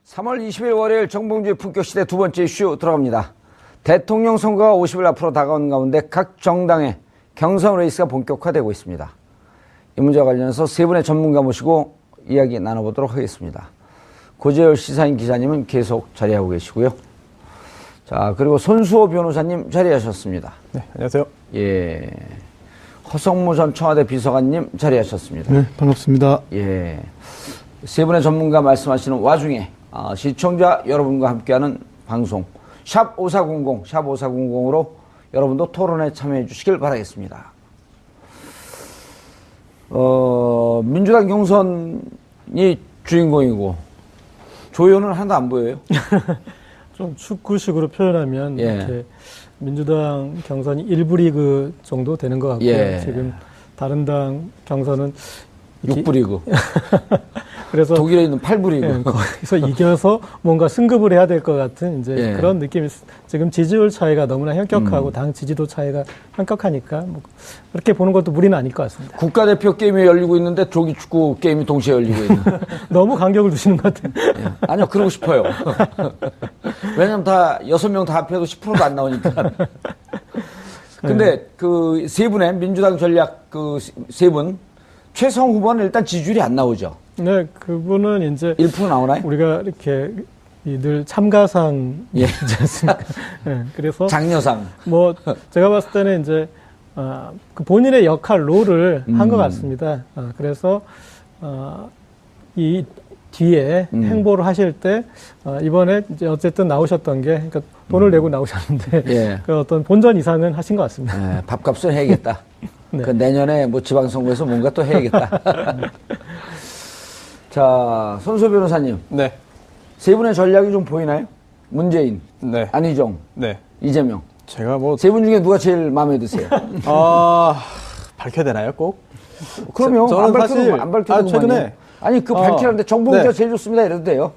3월 20일 월요일 정봉주의 품격시대 두 번째 이슈 들어갑니다. 대통령 선거가 50일 앞으로 다가오는 가운데 각 정당의 경선 레이스가 본격화되고 있습니다. 이 문제와 관련해서 세 분의 전문가 모시고 이야기 나눠보도록 하겠습니다. 고재열 시사인 기자님은 계속 자리하고 계시고요. 자, 그리고 손수호 변호사님 자리하셨습니다. 네, 안녕하세요. 예. 허성무 전 청와대 비서관님 자리하셨습니다. 네, 반갑습니다. 예. 세 분의 전문가 말씀하시는 와중에 시청자 여러분과 함께하는 방송 샵 5400, 샵 5400으로 여러분도 토론에 참여해 주시길 바라겠습니다. 민주당 경선이 주인공이고 조연은 하나도 안 보여요. 좀 축구식으로 표현하면 예. 이렇게 민주당 경선이 1부 리그 정도 되는 것 같고요. 예. 지금 다른 당 경선은 6부 리그. 그래서 독일에 있는 8부 리그. 예, 거기서 이겨서 뭔가 승급을 해야 될 것 같은 이제 예. 그런 느낌이 지금 지지율 차이가 너무나 현격하고 당 지지도 차이가 현격하니까 뭐 그렇게 보는 것도 무리는 아닐 것 같습니다. 국가대표 게임이 열리고 있는데 조기 축구 게임이 동시에 열리고 있는. 너무 간격을 두시는 것 같아요. 예. 아니요, 그러고 싶어요. 왜냐면 다 6명 다 합해도 10%도 안 나오니까. 근데 그 세 분의 민주당 전략 그 세 분 최성 후보는 일단 지지율이 안 나오죠. 네, 그분은 이제 1% 나오나요? 우리가 이렇게 늘 참가상 예. 있지 않습니까? 네, 그래서 장려상. 뭐 제가 봤을 때는 이제 그 본인의 역할 롤을 한 것 같습니다. 그래서 이 뒤에 행보를 하실 때 이번에 이제 어쨌든 나오셨던 게 그러니까 돈을 내고 나오셨는데 예. 그 어떤 본전 이상은 하신 것 같습니다. 예, 밥값을 해야겠다. 네. 그 내년에 뭐 지방선거에서 뭔가 또 해야겠다. 자, 손수 변호사님. 네. 세 분의 전략이 좀 보이나요? 문재인, 네. 안희정, 네. 이재명. 제가 뭐, 세 분 중에 누가 제일 마음에 드세요? 밝혀야 되나요, 꼭? 그러면 저는 사실, 안 밝혀도 최근에. 아니, 그 밝히라는데 정봉주가 네. 제일 좋습니다. 이래도 돼요.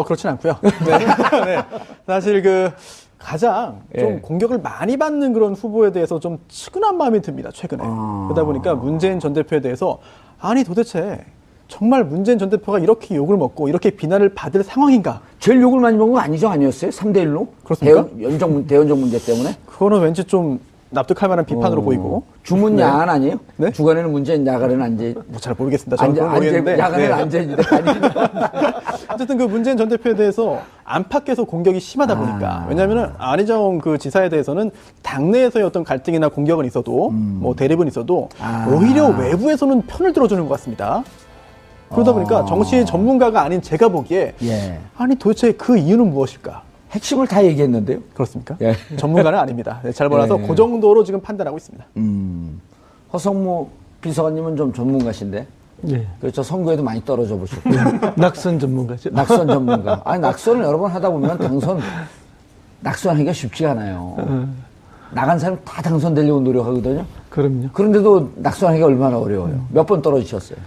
그렇진 않고요. 네. 네. 사실 가장 좀 예. 공격을 많이 받는 그런 후보에 대해서 좀 측은한 마음이 듭니다, 최근에. 그러다 보니까 문재인 전 대표에 대해서 아니 도대체 정말 문재인 전 대표가 이렇게 욕을 먹고 이렇게 비난을 받을 상황인가? 제일 욕을 많이 먹은 거 아니었어요? 3대1로? 그렇습니까? 대연정 문제 때문에? 그거는 왠지 좀 납득할 만한 비판으로 보이고. 주문 네. 야한 아니에요? 네? 주간에는 문재인, 야간에는 안재. 뭐 잘 모르겠습니다. 저는 그건 모르겠는데. 야간에는 네. 안재인데. 어쨌든 그 문재인 전 대표에 대해서 안팎에서 공격이 심하다 보니까 왜냐하면은 안희정 그 지사에 대해서는 당내에서의 어떤 갈등이나 공격은 있어도 뭐 대립은 있어도 오히려 외부에서는 편을 들어주는 것 같습니다. 그러다 보니까 정치 전문가가 아닌 제가 보기에 예. 아니 도대체 그 이유는 무엇일까? 핵심을 다 얘기했는데요? 그렇습니까? 예. 전문가는 아닙니다. 네, 잘 몰라서 예. 그 정도로 지금 판단하고 있습니다. 허성무 비서관님은 좀 전문가신데. 네. 그렇죠. 선거에도 많이 떨어져 보셨고. 낙선 전문가죠. 낙선 전문가. 아니, 낙선을 여러 번 하다 보면 낙선하기가 쉽지가 않아요. 나간 사람 다 당선되려고 노력하거든요. 그럼요. 그런데도 낙선하기가 얼마나 어려워요. 몇 번 떨어지셨어요?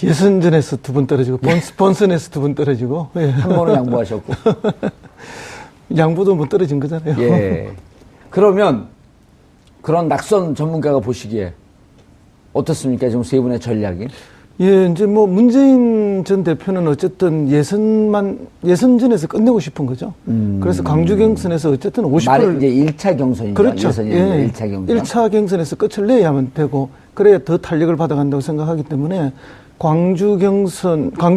예선전에서 2번 떨어지고 본선에서 2번 떨어지고 예. 한 번은 양보하셨고. 양보도 못 떨어진 거잖아요. 예. 그러면 그런 낙선 전문가가 보시기에 어떻습니까? 지금 세 분의 전략이? 예, 이제 뭐 문재인 전 대표는 어쨌든 예선전에서 끝내고 싶은 거죠. 그래서 광주 경선에서 어쨌든 50%를 말이 이제 1차 경선이죠. 그렇죠. 예선이 예. 1차 경선. 1차 경선에서 끝을 내야만 되고 그래야 더 탄력을 받아간다고 생각하기 때문에 광주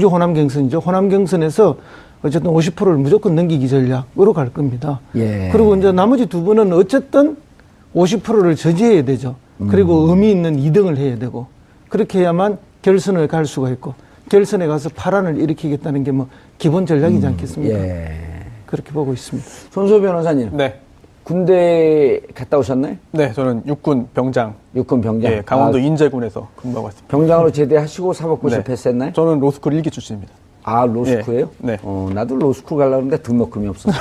호남 경선이죠. 호남 경선에서 어쨌든 50%를 무조건 넘기기 전략으로 갈 겁니다. 예. 그리고 이제 나머지 두 분은 어쨌든 50%를 저지해야 되죠. 그리고 의미 있는 2등을 해야 되고 그렇게 해야만 결선을 갈 수가 있고 결선에 가서 파란을 일으키겠다는 게 뭐 기본 전략이지 않겠습니까? 예. 그렇게 보고 있습니다. 손수호 변호사님. 네. 군대 갔다 오셨나요? 네, 저는 육군 병장. 육군 병장. 예, 강원도 인제군에서 근무하고 있습니다. 병장으로 제대하시고 사법고시 네. 패스했나요? 저는 로스쿨 1기 출신입니다. 아, 로스쿨이에요? 네. 나도 로스쿨 가려고 했는데 등록금이 없어서.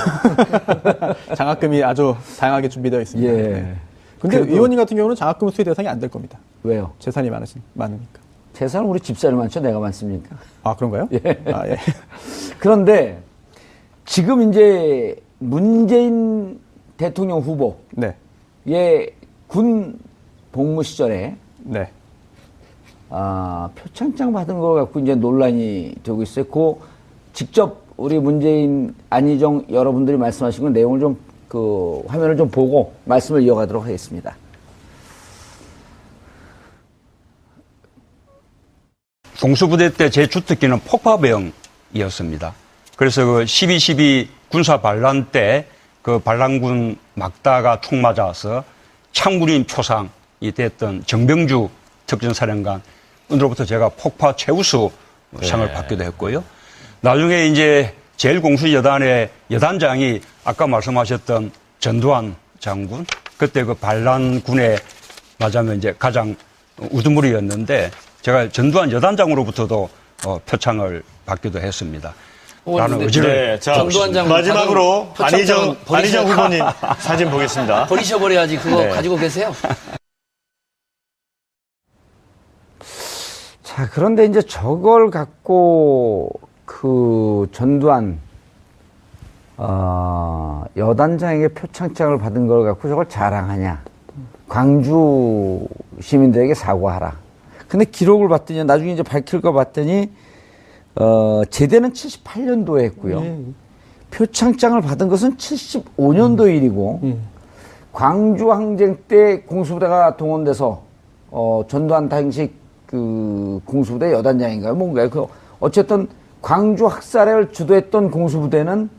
장학금이 아주 다양하게 준비되어 있습니다. 예. 네. 근데 그래도- 의원님 같은 경우는 장학금 수혜 대상이 안 될 겁니다. 왜요? 재산이 많으니까. 재산은 우리 집사를 많죠? 내가 많습니까? 아, 그런가요? 예. 아, 예. 그런데 지금 이제 문재인 대통령 후보의 네. 군 복무 시절에 네. 표창장 받은 거 갖고 이제 논란이 되고 있어요. 그 직접 우리 문재인, 안희정 여러분들이 말씀하신 그 내용을 좀 그 화면을 좀 보고 말씀을 이어가도록 하겠습니다. 공수부대 때 제 주특기는 폭파병이었습니다. 그래서 그 12.12 군사 반란 때 그 반란군 막다가 총 맞아서 창군인 표상이 됐던 정병주 특전사령관으로부터 제가 폭파 최우수 상을 받기도 했고요. 나중에 이제 제일공수여단의 여단장이 아까 말씀하셨던 전두환 장군, 그때 그 반란군에 맞으면 이제 가장 우두머리였는데 제가 전두환 여단장으로부터도 표창을 받기도 했습니다. 라는 의지를. 네, 자, 전두환 장군 마지막으로 표창장은 안희정 후보님 사진 보겠습니다. 버리셔버려야지. 그거 네. 가지고 계세요? 자, 그런데 이제 저걸 갖고 그 전두환 여단장에게 표창장을 받은 걸 갖고 저걸 자랑하냐. 광주 시민들에게 사과하라. 근데 기록을 봤더니 나중에 이제 밝힐 거 봤더니 제대는 78년도에 했고요. 표창장을 받은 것은 75년도 일이고 광주 항쟁 때 공수부대가 동원돼서 전두환 당시 그 공수부대 여단장인가요? 뭔가요? 그 어쨌든 광주 학살을 주도했던 공수부대는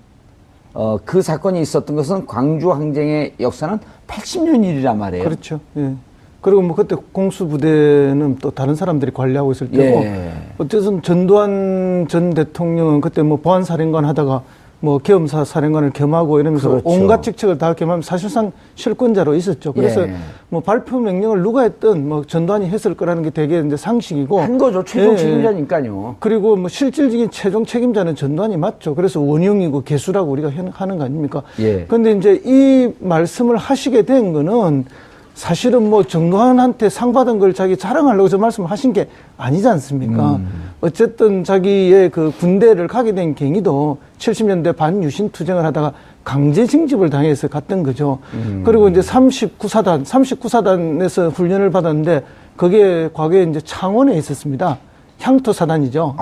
그 사건이 있었던 것은 광주 항쟁의 역사는 80년 일이란 말이에요. 그렇죠. 예. 그리고 뭐 그때 공수부대는 또 다른 사람들이 관리하고 있을 때고, 예. 어쨌든 전두환 전 대통령은 그때 뭐 보안사령관 하다가 뭐 계엄사 사령관을 겸하고 이러면서 그렇죠. 온갖 직책을 다 겸하면 사실상 실권자로 있었죠. 그래서 예. 뭐 발표 명령을 누가 했든 뭐 전두환이 했을 거라는 게 되게 이제 상식이고. 한 거죠. 최종 예. 책임자니까요. 그리고 뭐 실질적인 최종 책임자는 전두환이 맞죠. 그래서 원흉이고 개수라고 우리가 하는 거 아닙니까? 예. 그런데 이제 이 말씀을 하시게 된 거는 사실은 뭐 전두환한테 상 받은 걸 자기 자랑하려고 저 말씀을 하신 게 아니지 않습니까? 어쨌든 자기의 그 군대를 가게 된 경위도 70년대 반유신 투쟁을 하다가 강제 징집을 당해서 갔던 거죠. 그리고 이제 39사단에서 훈련을 받았는데 그게 과거에 이제 창원에 있었습니다. 향토사단이죠.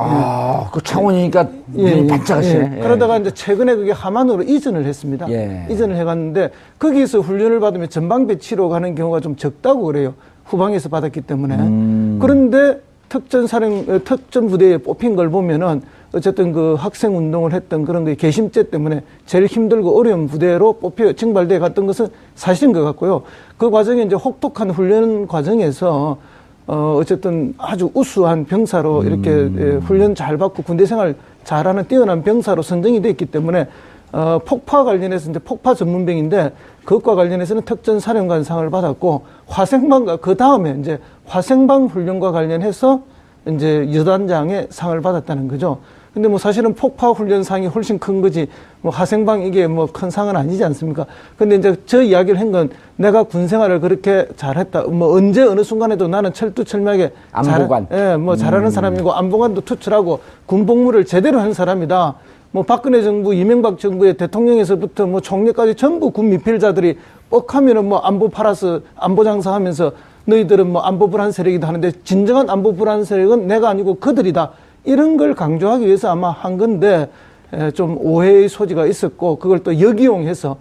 그 창원이니까 눈이 반짝하시네. 예. 그러다가 이제 최근에 그게 함안으로 이전을 했습니다. 예. 이전을 해갔는데 거기서 훈련을 받으면 전방 배치로 가는 경우가 좀 적다고 그래요. 후방에서 받았기 때문에. 그런데 특전부대에 뽑힌 걸 보면은 어쨌든 그 학생 운동을 했던 그런 게 개심죄 때문에 제일 힘들고 어려운 부대로 징발대에 갔던 것은 사실인 것 같고요. 그 과정에 이제 혹독한 훈련 과정에서 어쨌든 아주 우수한 병사로 이렇게 훈련 잘 받고 군대 생활 잘하는 뛰어난 병사로 선정이 됐기 때문에 폭파 관련해서 이제 폭파 전문병인데 그것과 관련해서는 특전사령관상을 받았고 화생방과 그 다음에 이제 화생방 훈련과 관련해서 이제 여단장의 상을 받았다는 거죠. 근데 뭐 사실은 폭파 훈련상이 훨씬 큰 거지 뭐 화생방 이게 뭐 큰 상은 아니지 않습니까? 근데 이제 저 이야기를 한 건 내가 군 생활을 그렇게 잘했다. 뭐 언제 어느 순간에도 나는 철두철미하게 안보관. 잘하는 사람이고 안보관도 투철하고 군 복무를 제대로 한 사람이다. 뭐 박근혜 정부, 이명박 정부의 대통령에서부터 뭐 총리까지 전부 군 미필자들이 뻑하면은 뭐 안보 팔아서 안보 장사하면서 너희들은 뭐 안보 불안 세력이다 하는데 진정한 안보 불안 세력은 내가 아니고 그들이다. 이런 걸 강조하기 위해서 아마 한 건데 좀 오해의 소지가 있었고 그걸 또 역이용해서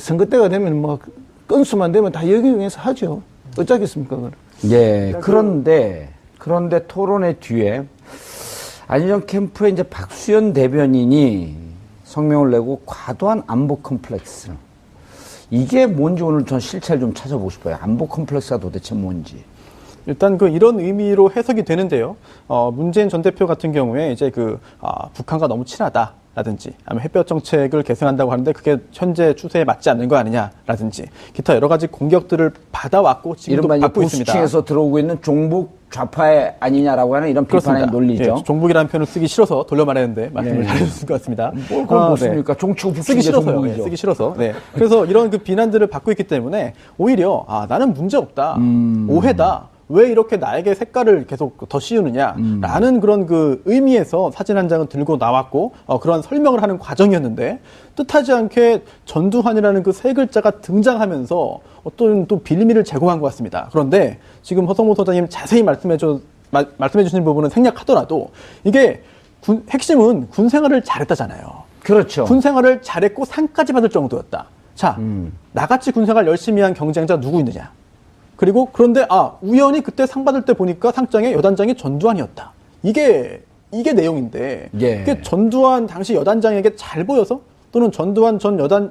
선거 때가 되면 뭐 건수만 되면 다 역이용해서 하죠. 어쩌겠습니까, 그걸. 예. 그런데 토론회 뒤에 안희정 캠프의 이제 박수현 대변인이 성명을 내고 과도한 안보 컴플렉스. 이게 뭔지 오늘 전 실체를 좀 찾아보고 싶어요. 안보 컴플렉스가 도대체 뭔지. 일단 이런 의미로 해석이 되는데요. 문재인 전 대표 같은 경우에 이제 북한과 너무 친하다라든지 아니면 햇볕 정책을 개선한다고 하는데 그게 현재 추세에 맞지 않는 거 아니냐라든지 기타 여러 가지 공격들을 받아왔고 지금도 이른바 받고 있습니다. 보수층에서 들어오고 있는 종북 좌파의 아니냐라고 하는 이런 비판의 논리죠. 예, 종북이라는 표현을 쓰기 싫어서 돌려 말했는데 말씀을 잘해주신 것 같습니다. 뭘 그걸 묻습니까? 종치고 쓰기 북치는 게 싫어서요. 종북이죠. 쓰기 싫어서. 네. 그래서 이런 비난들을 받고 있기 때문에 오히려 나는 문제 없다. 오해다. 왜 이렇게 나에게 색깔을 계속 더 씌우느냐라는 그런 의미에서 사진 한 장을 들고 나왔고 그런 설명을 하는 과정이었는데 뜻하지 않게 전두환이라는 그 세 글자가 등장하면서 어떤 또 빌미를 제공한 것 같습니다. 그런데 지금 허성모 소장님 자세히 말씀해 주신 부분은 생략하더라도 이게 핵심은 군 생활을 잘했다잖아요. 그렇죠. 군 생활을 잘했고 상까지 받을 정도였다. 자, 나같이 군 생활 열심히 한 경쟁자 누구 있느냐? 그리고 그런데 우연히 그때 상 받을 때 보니까 상장에 여단장이 전두환이었다. 이게 내용인데 예. 이게 전두환 당시 여단장에게 잘 보여서 또는 전두환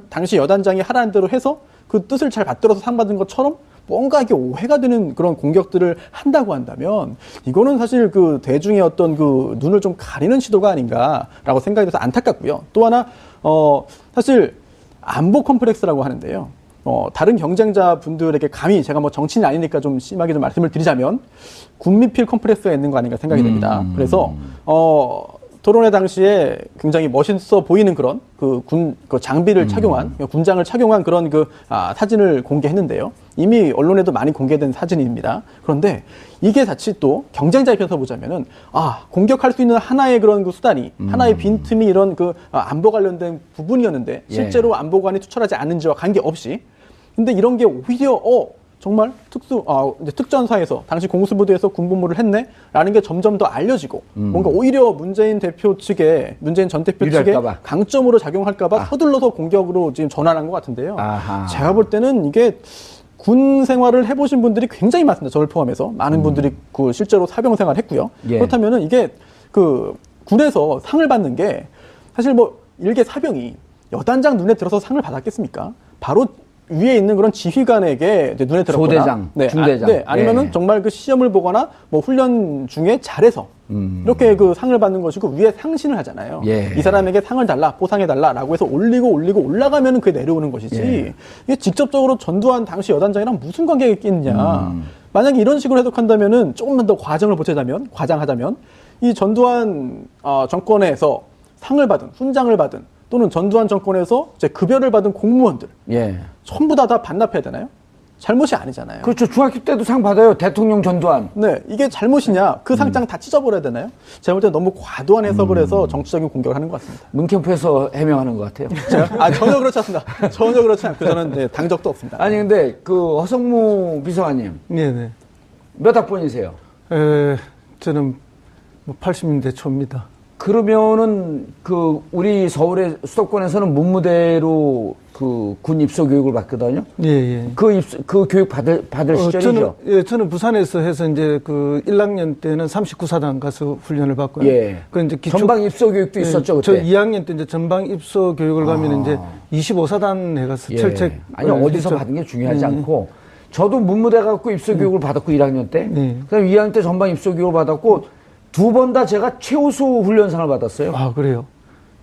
당시 여단장이 하라는 대로 해서 그 뜻을 잘 받들어서 상 받은 것처럼 뭔가 이게 오해가 되는 그런 공격들을 한다고 한다면 이거는 사실 그 대중의 어떤 그 눈을 좀 가리는 시도가 아닌가라고 생각이 돼서 안타깝고요. 또 하나 사실 안보 컴플렉스라고 하는데요. 다른 경쟁자 분들에게 감히 제가 뭐 정치인이 아니니까 좀 심하게 좀 말씀을 드리자면 군미필 컴플렉스가 있는 거 아닌가 생각이 됩니다. 그래서 토론회 당시에 굉장히 멋있어 보이는 그런 그 장비를 착용한, 군장을 착용한 그런 사진을 공개했는데요. 이미 언론에도 많이 공개된 사진입니다. 그런데 이게 자칫 또 경쟁자 입장에서 보자면은, 공격할 수 있는 하나의 그런 그 수단이, 하나의 빈틈이 이런 안보 관련된 부분이었는데, 실제로 안보관이 투철하지 않은지와 관계없이, 근데 이런 게 오히려, 정말 특전사에서 당시 공수부대에서 군복무를 했네라는 게 점점 더 알려지고 뭔가 오히려 문재인 전 대표 측에 강점으로 작용할까봐 서둘러서 공격으로 지금 전환한 것 같은데요. 제가 볼 때는 이게 군 생활을 해보신 분들이 굉장히 많습니다. 저를 포함해서 많은 분들이 실제로 사병 생활했고요. 그렇다면은 이게 군에서 상을 받는 게 사실 뭐 일개 사병이 여단장 눈에 들어서 상을 받았겠습니까? 바로 위에 있는 그런 지휘관에게 눈에 들었거나, 소대장, 중대장, 아니면은 정말 그 시험을 보거나 뭐 훈련 중에 잘해서 이렇게 상을 받는 것이고 위에 상신을 하잖아요. 이 사람에게 상을 달라, 보상해 달라라고 해서 올리고 올라가면은 그게 내려오는 것이지. 이게 직접적으로 전두환 당시 여단장이랑 무슨 관계가 있겠느냐. 만약에 이런 식으로 해석한다면은 조금만 더 과장하자면 이 전두환 정권에서 상을 받은, 훈장을 받은 또는 전두환 정권에서 이제 급여를 받은 공무원들 전부 다 반납해야 되나요? 잘못이 아니잖아요. 그렇죠. 중학교 때도 상 받아요. 대통령 전두환. 네, 이게 잘못이냐? 그 상장 다 찢어버려야 되나요? 제가 볼 때 너무 과도한 해석을 해서 정치적인 공격을 하는 것 같습니다. 문캠프에서 해명하는 것 같아요. 전혀 그렇지 않습니다. 전혀 그렇지 않고 저는 당적도 없습니다. 아니 근데 허성무 비서관님, 네네. 몇 학번이세요? 저는 뭐 80년대 초입니다. 그러면은 우리 서울의 수도권에서는 문무대로 군 입소 교육을 받거든요. 예. 그 교육 받을 시절이죠. 저는 부산에서 해서 이제 1학년 때는 39사단 가서 훈련을 받고요. 이제 전방 입소 교육도 있었죠, 그때. 저 2학년 때 이제 전방 입소 교육을 가면 이제 25사단 해가서 철책. 아니 어디서 받은 게 중요하지 않고. 저도 문무대 갖고 입소 교육을 받았고 1학년 때. 그다음 2학년 때 전방 입소 교육을 받았고. 2번 다 제가 최우수 훈련상을 받았어요. 그래요?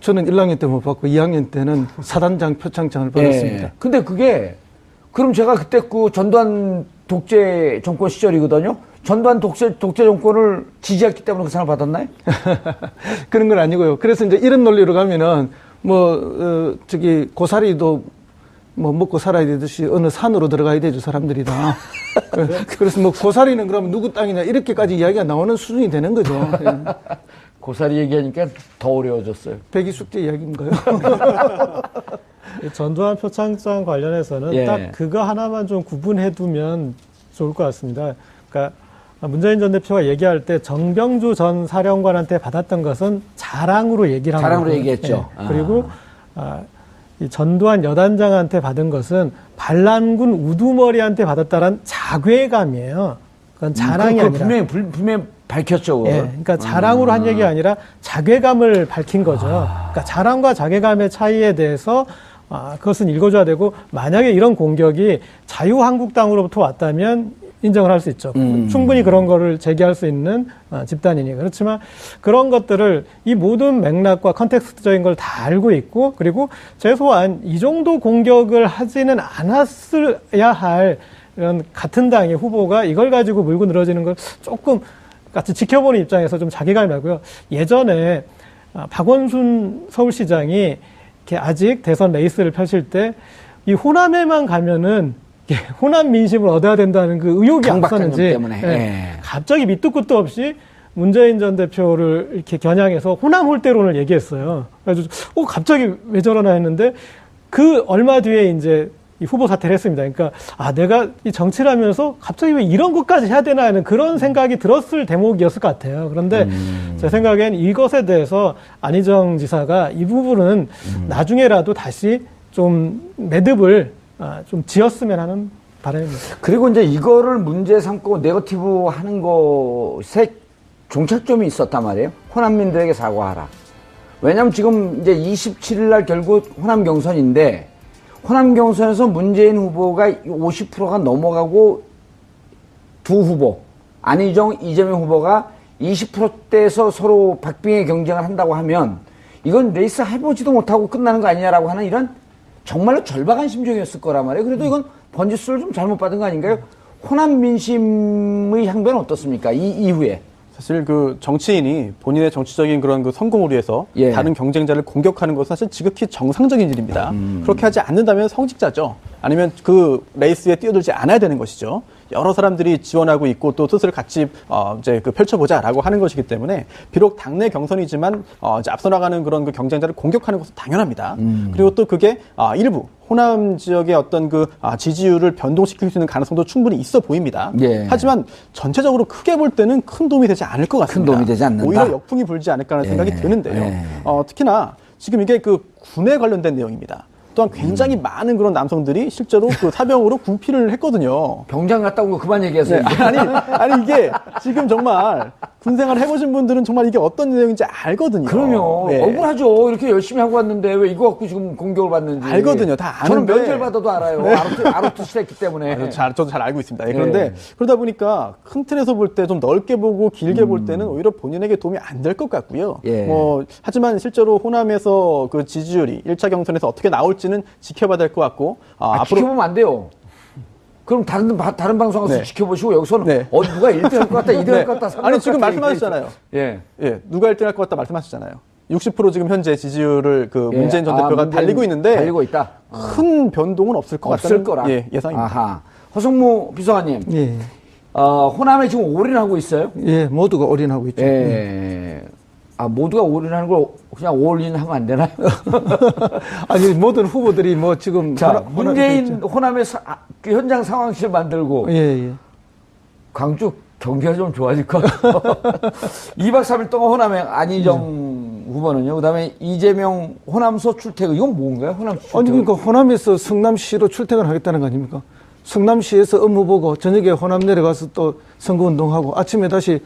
저는 1학년 때 못 받고 2학년 때는 사단장 표창장을 받았습니다. 근데 그럼 제가 그때 전두환 독재 정권 시절이거든요. 전두환 독재 정권을 지지했기 때문에 그 상을 받았나요? 그런 건 아니고요. 그래서 이제 이런 논리로 가면은 고사리도 먹고 살아야 되듯이 어느 산으로 들어가야 되죠, 사람들이 다. 그래서 고사리는 그러면 누구 땅이냐, 이렇게까지 이야기가 나오는 수준이 되는 거죠. 고사리 얘기하니까 더 어려워졌어요. 백이숙제 이야기인가요? 전두환 표창장 관련해서는 딱 그거 하나만 좀 구분해두면 좋을 것 같습니다. 그러니까 문재인 전 대표가 얘기할 때 정병주 전 사령관한테 받았던 것은 자랑으로 얘기를 한 자랑으로 거고요. 얘기했죠. 그리고 이 전두환 여단장한테 받은 것은 반란군 우두머리한테 받았다는 자괴감이에요. 그건 자랑이 아니라. 분명히 밝혔죠. 그러니까 자랑으로 한 얘기가 아니라 자괴감을 밝힌 거죠. 그러니까 자랑과 자괴감의 차이에 대해서 그것은 읽어줘야 되고, 만약에 이런 공격이 자유한국당으로부터 왔다면 인정을 할 수 있죠. 충분히 그런 거를 제기할 수 있는 집단이니. 그렇지만 그런 것들을 이 모든 맥락과 컨텍스트적인 걸 다 알고 있고, 그리고 최소한 이 정도 공격을 하지는 않았어야 할 이런 같은 당의 후보가 이걸 가지고 물고 늘어지는 걸 조금 같이 지켜보는 입장에서 좀 자괴감이 나고요. 예전에 박원순 서울시장이 이렇게 아직 대선 레이스를 펼칠 때 이 호남에만 가면은 호남 민심을 얻어야 된다는 그 의욕이 앞서는지 갑자기 밑도 끝도 없이 문재인 전 대표를 이렇게 겨냥해서 호남 홀대론을 얘기했어요. 그래서 갑자기 왜 저러나 했는데 그 얼마 뒤에 이제 이 후보 사퇴를 했습니다. 그러니까 내가 이 정치를 하면서 갑자기 왜 이런 것까지 해야 되나 하는 그런 생각이 들었을 대목이었을 것 같아요. 그런데 제 생각엔 이것에 대해서 안희정 지사가 이 부분은 나중에라도 다시 좀 매듭을 좀 지었으면 하는 바람입니다. 그리고 이제 이거를 문제 삼고 네거티브 하는 것에 종착점이 있었단 말이에요. 호남민들에게 사과하라. 왜냐면 지금 이제 27일 날 결국 호남 경선인데 호남 경선에서 문재인 후보가 50%가 넘어가고 두 후보, 안희정, 이재명 후보가 20%대에서 서로 박빙의 경쟁을 한다고 하면 이건 레이스 해보지도 못하고 끝나는 거 아니냐라고 하는 이런 정말로 절박한 심정이었을 거란 말이에요. 그래도 이건 번지수를 좀 잘못 받은 거 아닌가요? 호남 민심의 향배는 어떻습니까? 이 이후에. 사실 그 정치인이 본인의 정치적인 그런 그 성공을 위해서 예. 다른 경쟁자를 공격하는 것은 사실 지극히 정상적인 일입니다. 그렇게 하지 않는다면 성직자죠. 아니면 그 레이스에 뛰어들지 않아야 되는 것이죠. 여러 사람들이 지원하고 있고 또 뜻을 같이 이제 그 펼쳐보자라고 하는 것이기 때문에 비록 당내 경선이지만 이제 앞서 나가는 그런 그 경쟁자를 공격하는 것은 당연합니다. 그리고 또 그게 일부 호남 지역의 어떤 그 지지율을 변동시킬 수 있는 가능성도 충분히 있어 보입니다. 예. 하지만 전체적으로 크게 볼 때는 큰 도움이 되지 않을 것 같습니다. 큰 도움이 되지 않는다. 오히려 역풍이 불지 않을까 하는 생각이 드는데요. 예. 특히나 지금 이게 그 군에 관련된 내용입니다. 또한 굉장히 많은 그런 남성들이 실제로 그 사병으로 군필을 했거든요. 병장 갔다 온 거 그만 얘기하세요. 네, 아니 이게 지금 정말 군생활 해보신 분들은 정말 이게 어떤 내용인지 알거든요. 그럼요. 네. 억울하죠. 이렇게 열심히 하고 왔는데 왜 이거 갖고 지금 공격을 받는지. 알거든요. 다 아는데. 저는 면접 받아도 알아요. 아르투스 했기 때문에. 저도 잘 알고 있습니다. 그런데 그러다 보니까 큰 틀에서 볼 때 좀 넓게 보고 길게 볼 때는 오히려 본인에게 도움이 안 될 것 같고요. 예. 하지만 실제로 호남에서 그 지지율이 1차 경선에서 어떻게 나올지는 지켜봐야 될 것 같고 앞으로 지켜보면 안 돼요. 그럼 다른 방송 가서 네. 지켜보시고 여기서는 네. 누가 1등 할 것 같다, 2등 할 것 같다, 3등 할 아니 것 지금 같다 말씀하셨잖아요. 예. 누가 1등 할 것 같다 말씀하셨잖아요. 60% 지금 현재 지지율을 그 문재인 전 대표가 달리고 있는데 달리고 있다. 큰 변동은 없을 것 없을 같다는 거라. 예상입니다. 아하. 허성무 비서관님, 예. 호남에 지금 올인하고 있어요? 예, 모두가 올인하고 있죠. 예. 모두가 올인하는 걸 그냥 올인하면 안 되나요? 아니, 모든 후보들이 뭐 지금. 자, 문재인 호남의 그 현장 상황실 만들고 예, 예. 광주 경기가 좀 좋아질 것 같아요. 2박 3일 동안 호남에 안희정 후보는요. 그다음에 이재명 호남서 출퇴근. 이건 뭔가요? 호남 출퇴근. 아니, 그러니까 호남에서 성남시로 출퇴근하겠다는 거 아닙니까? 성남시에서 업무 보고 저녁에 호남 내려가서 또 선거운동하고 아침에 다시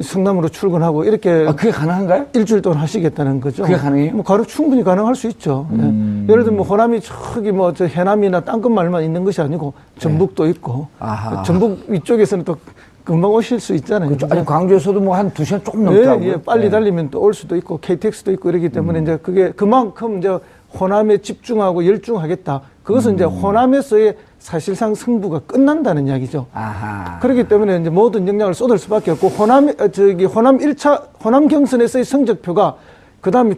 성남으로 출근하고 이렇게 그게 가능한가요? 일주일 동안 하시겠다는 거죠. 그게 가능해요? 충분히 가능할 수 있죠. 예. 예를 들면 호남이 저기 저 해남이나 땅끝말만 있는 것이 아니고 전북도 있고 아하. 전북 위쪽에서는 또 금방 오실 수 있잖아요. 그렇죠. 아니, 광주에서도 뭐 한 2시간 조금 넘더라고요. 예, 빨리 달리면 또 올 수도 있고 KTX도 있고 이러기 때문에 이제 그게 그만큼 이제 호남에 집중하고 열중하겠다. 그것은 이제 호남에서의 사실상 승부가 끝난다는 이야기죠. 아하. 그렇기 때문에 이제 모든 역량을 쏟을 수밖에 없고 호남 1차 호남 경선에서의 성적표가 그다음에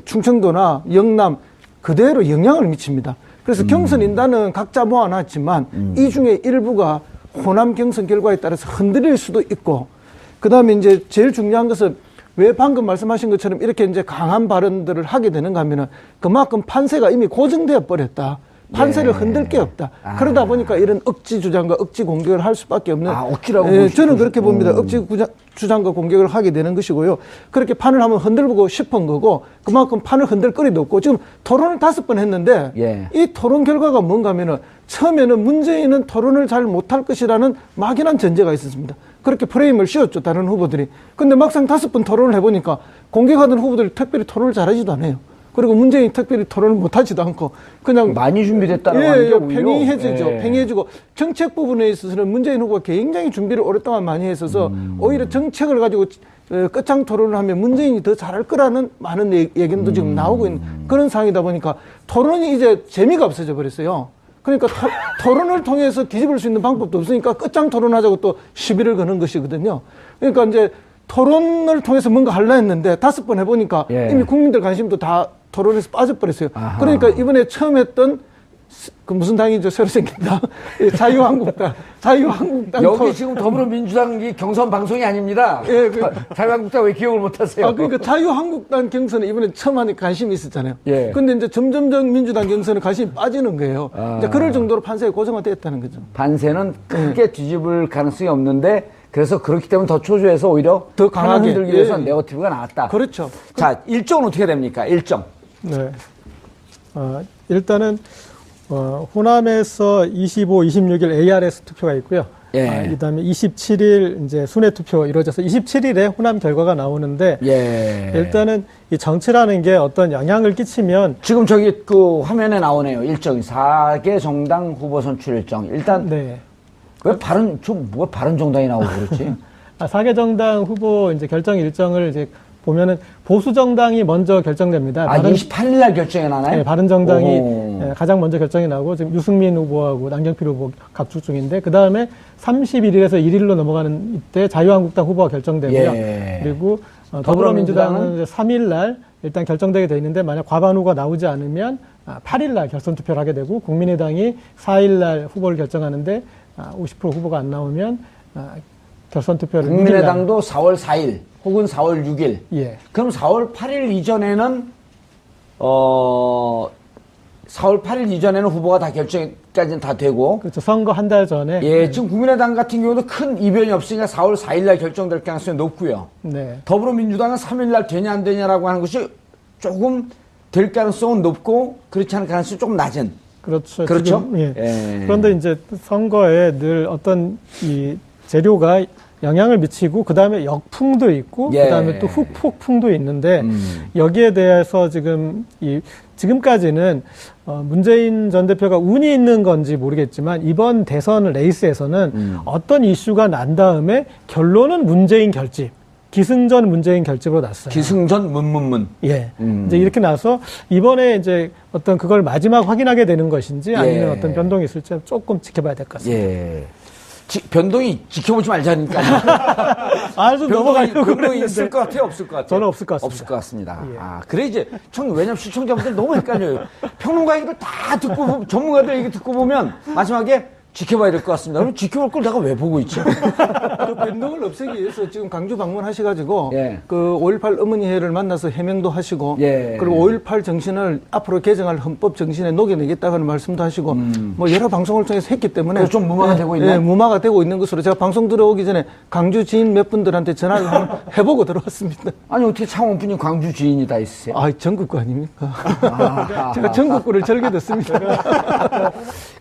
충청도나 영남 그대로 영향을 미칩니다. 그래서 경선 인단은 각자 모아놨지만 이 중에 일부가 호남 경선 결과에 따라서 흔들릴 수도 있고 그다음에 이제 제일 중요한 것은 왜 방금 말씀하신 것처럼 이렇게 이제 강한 발언들을 하게 되는가 하면은 그만큼 판세가 이미 고정되어 버렸다. 판세를 흔들 게 없다. 그러다 보니까 이런 억지 주장과 억지 공격을 할 수밖에 없는. 억지라고 저는 그렇게 봅니다. 억지 주장과 공격을 하게 되는 것이고요. 그렇게 판을 한번 흔들고 싶은 거고 그만큼 판을 흔들 거리도 없고 지금 토론을 5번 했는데 예. 이 토론 결과가 뭔가 하면은 처음에는 문재인은 토론을 잘 못할 것이라는 막연한 전제가 있었습니다. 그렇게 프레임을 씌웠죠, 다른 후보들이. 근데 막상 5번 토론을 해보니까 공격하던 후보들이 특별히 토론을 잘하지도 않아요. 그리고 문재인이 특별히 토론을 못하지도 않고 그냥 많이 준비됐다는 거 팽이해지죠. 팽이해지고 정책 부분에 있어서는 문재인 후보가 굉장히 준비를 오랫동안 많이 했어서 오히려 정책을 가지고 끝장 토론을 하면 문재인이 더 잘할 거라는 많은 얘기도 지금 나오고 있는 그런 상황이다 보니까 토론이 이제 재미가 없어져 버렸어요. 그러니까 토론을 통해서 뒤집을 수 있는 방법도 없으니까 끝장 토론하자고 또 시비를 거는 것이거든요. 그러니까 이제 토론을 통해서 뭔가 하려 했는데 5번 해보니까 이미 국민들 관심도 다 토론에서 빠져버렸어요. 아하. 그러니까 이번에 처음 했던 그 무슨 당이죠? 새로 생긴 당. 예, 자유한국당. 자유한국당. 여기 지금 더불어민주당 이 경선 방송이 아닙니다. 예, 자유한국당 왜 기억을 못하세요? 그러니까 자유한국당 경선에 이번에 처음 하니까 관심이 있었잖아요. 예. 근데 이제 점점점 민주당 경선에 관심이 빠지는 거예요. 이제 그럴 정도로 판세가 고정화됐다는 거죠. 반세는 크게 뒤집을 가능성이 없는데 그래서 그렇기 때문에 더 초조해서 오히려 더 강하게. 흔들기 위해서 예. 네거티브가 나왔다. 그렇죠. 자, 일정은 어떻게 됩니까? 일정. 네. 일단은 호남에서 25, 26일 ARS 투표가 있고요. 예. 그다음에 27일 이제 순회 투표 이루어져서 27일에 호남 결과가 나오는데 예. 일단은 이 정치라는 게 어떤 영향을 끼치면 지금 저기 그 화면에 나오네요. 일정이 4개 정당 후보 선출 일정. 일단 네. 왜 뭐가 바른 정당이 나오고 그렇지? 4개 정당 후보 이제 결정 일정을 이제 보면은 보수 정당이 먼저 결정됩니다. 아, 28일 날 결정이 나나요? 네, 바른정당이 오. 가장 먼저 결정이 나고 지금 유승민 후보하고 남경필 후보 각축 중인데 그 다음에 31일에서 1일로 넘어가는 이때 자유한국당 후보가 결정되고요. 예. 그리고 더불어민주당은 3일 날 일단 결정되게 돼 있는데 만약 과반 후보가 나오지 않으면 8일 날 결선 투표를 하게 되고 국민의당이 4일 날 후보를 결정하는데 50% 후보가 안 나오면 결선 투표를 국민의당도 4월 4일 혹은 4월 6일. 예. 그럼 4월 8일 이전에는 4월 8일 이전에는 후보가 다 결정까지는 다 되고. 그렇죠. 선거 한 달 전에. 예, 지금 국민의당 같은 경우도 큰 이변이 없으니까 4월 4일 날 결정될 가능성이 높고요. 네. 더불어민주당은 3일 날 되냐 안 되냐라고 하는 것이 조금 될 가능성은 높고 그렇지 않은 가능성이 조금 낮은. 그렇죠. 그렇죠? 지금, 예. 예. 그런데 이제 선거에 늘 어떤 이 재료가 영향을 미치고 그다음에 역풍도 있고 예. 그다음에 또 후폭풍도 있는데 여기에 대해서 지금까지는 문재인 전 대표가 운이 있는 건지 모르겠지만 이번 대선 레이스에서는 어떤 이슈가 난 다음에 결론은 문재인 결집, 기승전 문재인 결집으로 났어요. 기승전 문문문. 예. 이제 이렇게 나서 이번에 이제 어떤 그걸 마지막 확인하게 되는 것인지 아니면 예. 어떤 변동이 있을지 조금 지켜봐야 될 것 같습니다. 예. 변동이 지켜보지 말자니까요. 좀 넘어가려고 변동이 그랬는데. 있을 것 같아요, 없을 것 같아요? 저는 없을 것 같습니다. 없을 것 같습니다. 예. 그래 이제 왜냐면 시청자분들 너무 헷갈려요. 평론가 얘기를 다 듣고 전문가들 얘기 듣고 보면 마지막에 지켜봐야 될 것 같습니다. 그럼 지켜볼 걸 내가 왜 보고 있지? 그 변동을 없애기 위해서 지금 강주 방문하셔가지고 예. 그 5.18 어머니회를 만나서 해명도 하시고 예. 그리고 5.18 정신을 앞으로 개정할 헌법 정신에 녹여내겠다는 말씀도 하시고 뭐 여러 방송을 통해서 했기 때문에 그래서 좀 무마가 되고 있나요? 예, 무마가 되고 있는 것으로 제가 방송 들어오기 전에 강주 지인 몇 분들한테 전화를 한번 해보고 들어왔습니다. 아니 어떻게 창원분이 광주 지인이 다 있으세요? 아, 전국구 아닙니까? 제가 전국구를 즐겨 듣습니다.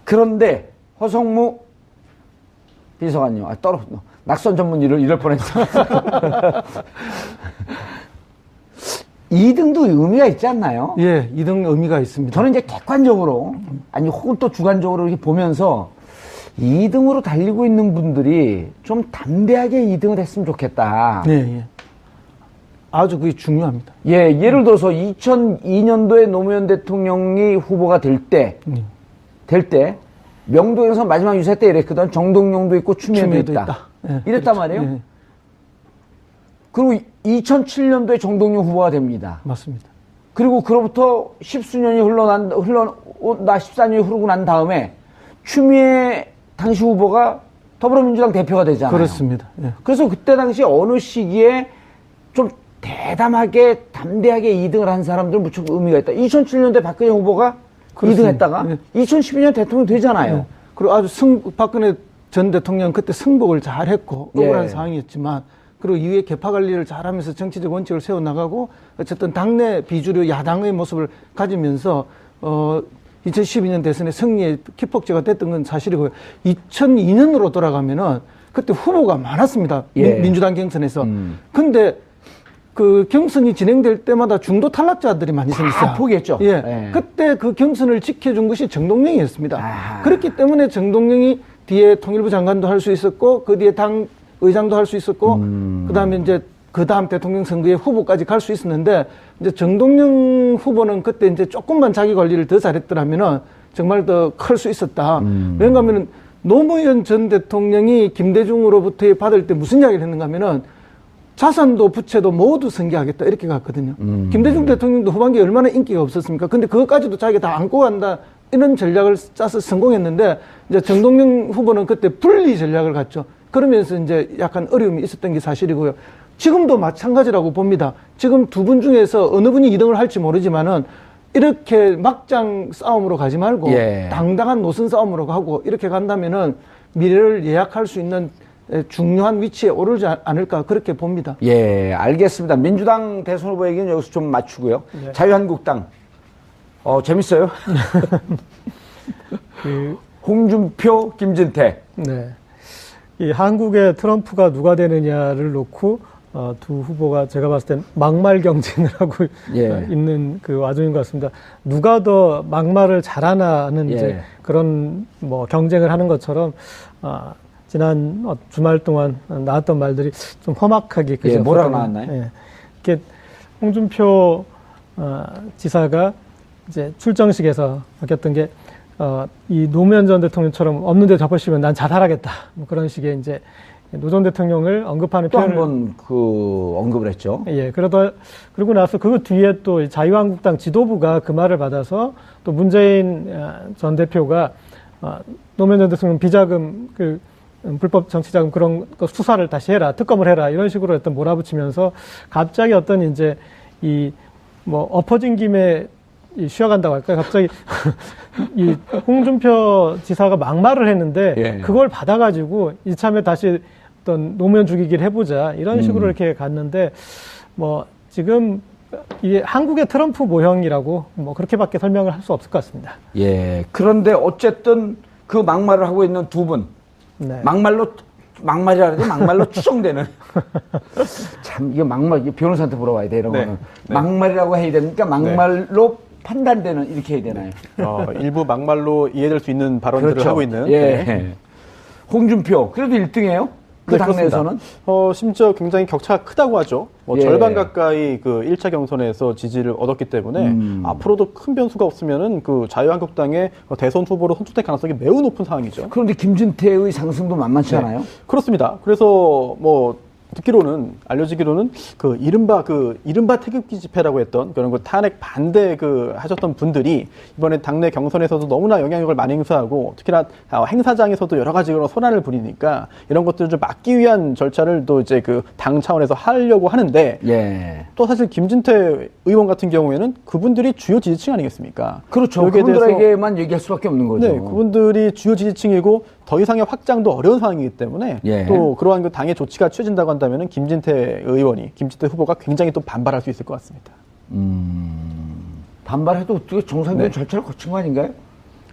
그런데 허성무 비서관님, 낙선 전문 이럴 뻔했어. 2등도 의미가 있지 않나요? 예, 2등 의미가 있습니다. 저는 이제 객관적으로, 아니, 혹은 또 주관적으로 이렇게 보면서 2등으로 달리고 있는 분들이 좀 담대하게 2등을 했으면 좋겠다. 예, 예. 아주 그게 중요합니다. 예, 예를 들어서 2002년도에 노무현 대통령이 후보가 될 때, 명동에서 마지막 유세 때 이랬거든. 정동영도 있고 추미애도 있다. 예, 이랬단 그렇죠. 말이에요. 예, 그리고 2007년도에 정동영 후보가 됩니다. 맞습니다. 그리고 그로부터 10수년이 14년이 흐르고 난 다음에 추미애 당시 후보가 더불어민주당 대표가 되잖아요. 그렇습니다. 예. 그래서 그때 당시 어느 시기에 좀 대담하게 담대하게 2등을 한 사람들은 무척 의미가 있다. 2007년도에 박근혜 후보가 그렇습니다. 2등 했다가 예. 2012년 대통령 되잖아요. 예. 그리고 아주 박근혜 전 대통령 그때 승복을 잘 했고 억울한 예. 상황이었지만 그리고 이후에 개파 관리를 잘하면서 정치적 원칙을 세워나가고 어쨌든 당내 비주류 야당의 모습을 가지면서 2012년 대선에 승리의 기폭제가 됐던 건 사실이고요. 2002년으로 돌아가면은 그때 후보가 많았습니다. 예. 민주당 경선에서. 근데 그 경선이 진행될 때마다 중도 탈락자들이 많이 생겼어요. 포기했죠. 예. 예. 그때 그 경선을 지켜준 것이 정동영이었습니다. 아. 그렇기 때문에 정동영이 뒤에 통일부 장관도 할 수 있었고, 그 뒤에 당 의장도 할 수 있었고, 그 다음에 이제 그 다음 대통령 선거에 후보까지 갈 수 있었는데, 이제 정동영 후보는 그때 이제 조금만 자기 관리를 더 잘했더라면은 정말 더 클 수 있었다. 왜냐하면 하면은 노무현 전 대통령이 김대중으로부터 받을 때 무슨 이야기를 했는가 하면은 자산도 부채도 모두 승계하겠다 이렇게 갔거든요. 김대중 대통령도 후반기에 얼마나 인기가 없었습니까? 근데 그것까지도 자기가 다 안고 간다 이런 전략을 짜서 성공했는데 이제 정동영 후보는 그때 분리 전략을 갔죠. 그러면서 이제 약간 어려움이 있었던 게 사실이고요. 지금도 마찬가지라고 봅니다. 지금 두 분 중에서 어느 분이 2등을 할지 모르지만은 이렇게 막장 싸움으로 가지 말고 예. 당당한 노선 싸움으로 가고 이렇게 간다면은 미래를 예약할 수 있는 중요한 위치에 오르지 않을까 그렇게 봅니다. 예, 알겠습니다. 민주당 대선 후보 얘기는 여기서 좀 맞추고요. 네. 자유한국당. 재밌어요? 홍준표, 김진태. 네. 이 한국의 트럼프가 누가 되느냐를 놓고 두 후보가 제가 봤을 땐 막말 경쟁을 하고 예. 있는 그 와중인 것 같습니다. 누가 더 막말을 잘하나 하는 예. 이제 그런 뭐 경쟁을 하는 것처럼 지난 주말 동안 나왔던 말들이 좀 험악하게 예, 뭐라고 나왔나요? 예. 이렇게 홍준표 지사가 이제 출정식에서 밝혔던 게 이 노무현 전 대통령처럼 없는데 덮으시면 난 자살하겠다. 뭐 그런 식의 이제 노 전 대통령을 언급하는 또 한 표현을 번 언급을 했죠. 예, 그러고 나서 그 뒤에 또 자유한국당 지도부가 그 말을 받아서 또 문재인 전 대표가 노무현 전 대통령 비자금 불법 정치자금 그런 거 수사를 다시 해라, 특검을 해라 이런 식으로 어떤 몰아붙이면서 갑자기 어떤 이제 이 뭐 엎어진 김에 쉬어간다고 할까요? 갑자기 이 홍준표 지사가 막말을 했는데 예. 그걸 받아가지고 이참에 다시 어떤 노무현 죽이기를 해보자 이런 식으로 이렇게 갔는데 뭐 지금 이게 한국의 트럼프 모형이라고 뭐 그렇게밖에 설명을 할 수 없을 것 같습니다. 예. 그런데 어쨌든 그 막말을 하고 있는 두 분. 네. 막말이라 해도 막말로 추정되는. 참, 이거 이거 변호사한테 물어봐야 돼, 이런 네. 거는. 네. 막말이라고 해야 됩니까? 막말로 판단되는, 이렇게 해야 되나요? 일부 막말로 이해될 수 있는 발언들을 그렇죠. 하고 있는. 예. 네. 홍준표, 그래도 1등이에요? 그 네, 당내에서는? 그렇습니다. 심지어 굉장히 격차가 크다고 하죠. 예. 절반 가까이 그 1차 경선에서 지지를 얻었기 때문에 앞으로도 큰 변수가 없으면은 그 자유한국당의 대선 후보로 선출될 가능성이 매우 높은 상황이죠. 그런데 김진태의 상승도 만만치 않아요? 그렇습니다. 그래서 뭐 알려지기로는 그 이른바 태극기 집회라고 했던 그런 그 탄핵 반대 하셨던 분들이 이번에 당내 경선에서도 너무나 영향력을 많이 행사하고 특히나 행사장에서도 여러 가지 그런 소란을 부리니까 이런 것들을 좀 막기 위한 절차를 또 이제 그 당 차원에서 하려고 하는데 예. 또 사실 김진태 의원 같은 경우에는 그분들이 주요 지지층 아니겠습니까? 그렇죠. 여기에 대해서 그분들에게만 얘기할 수밖에 없는 거죠. 네, 그분들이 주요 지지층이고 더 이상의 확장도 어려운 상황이기 때문에 예. 또 그러한 그 당의 조치가 취해진다고 한다면은 김진태 후보가 굉장히 또 반발할 수 있을 것 같습니다. 반발해도 어떻게 정상적인 절차를 거친 거 아닌가요?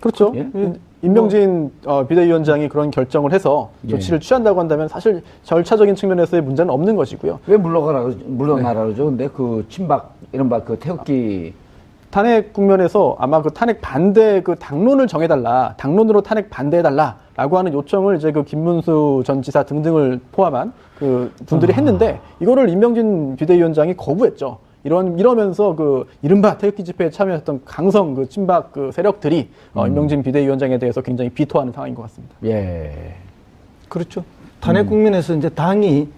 그렇죠. 예? 임명진 비대위원장이 그런 결정을 해서 조치를 취한다고 한다면 사실 절차적인 측면에서의 문제는 없는 것이고요. 왜 물러나라 그러죠? 근데 그 친박, 이른바 그 태극기. 탄핵 국면에서 아마 그 탄핵 반대 그 당론을 정해달라, 당론으로 탄핵 반대해달라라고 하는 요청을 이제 그 김문수 전 지사 등등을 포함한 그 분들이 했는데 이거를 임명진 비대위원장이 거부했죠. 이러면서 그 이른바 태극기 집회에 참여했던 강성 그 친박 그 세력들이 임명진 비대위원장에 대해서 굉장히 비토하는 상황인 것 같습니다. 예. 그렇죠. 탄핵 국면에서 이제 당이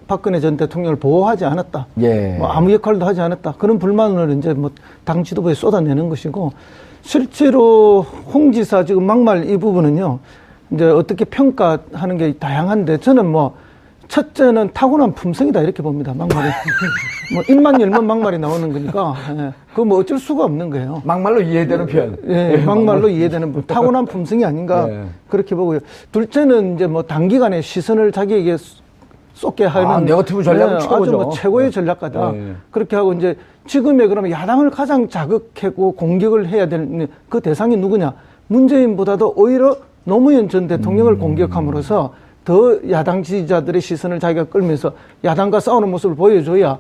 박근혜 전 대통령을 보호하지 않았다. 예. 뭐 아무 역할도 하지 않았다. 그런 불만을 이제 뭐 당 지도부에 쏟아내는 것이고 실제로 홍 지사 지금 막말 이 부분은요. 이제 어떻게 평가하는 게 다양한데 저는 뭐 첫째는 타고난 품성이다 이렇게 봅니다. 막말이. 뭐 입만 열면 막말이 나오는 거니까 그거 뭐 어쩔 수가 없는 거예요. 막말로 이해되는 표현. 예, 막말로 이해되는 타고난 품성이 아닌가 예. 그렇게 보고요. 둘째는 이제 뭐 단기간에 시선을 자기에게 쏟게 하는 네거티브 전략은 아주 최고죠. 뭐 최고의 전략가다. 예. 그렇게 하고 이제 지금의 그러면 야당을 가장 자극하고 공격을 해야 되는 그 대상이 누구냐? 문재인보다도 오히려 노무현 전 대통령을 공격함으로써 더 야당 지지자들의 시선을 자기가 끌면서 야당과 싸우는 모습을 보여줘야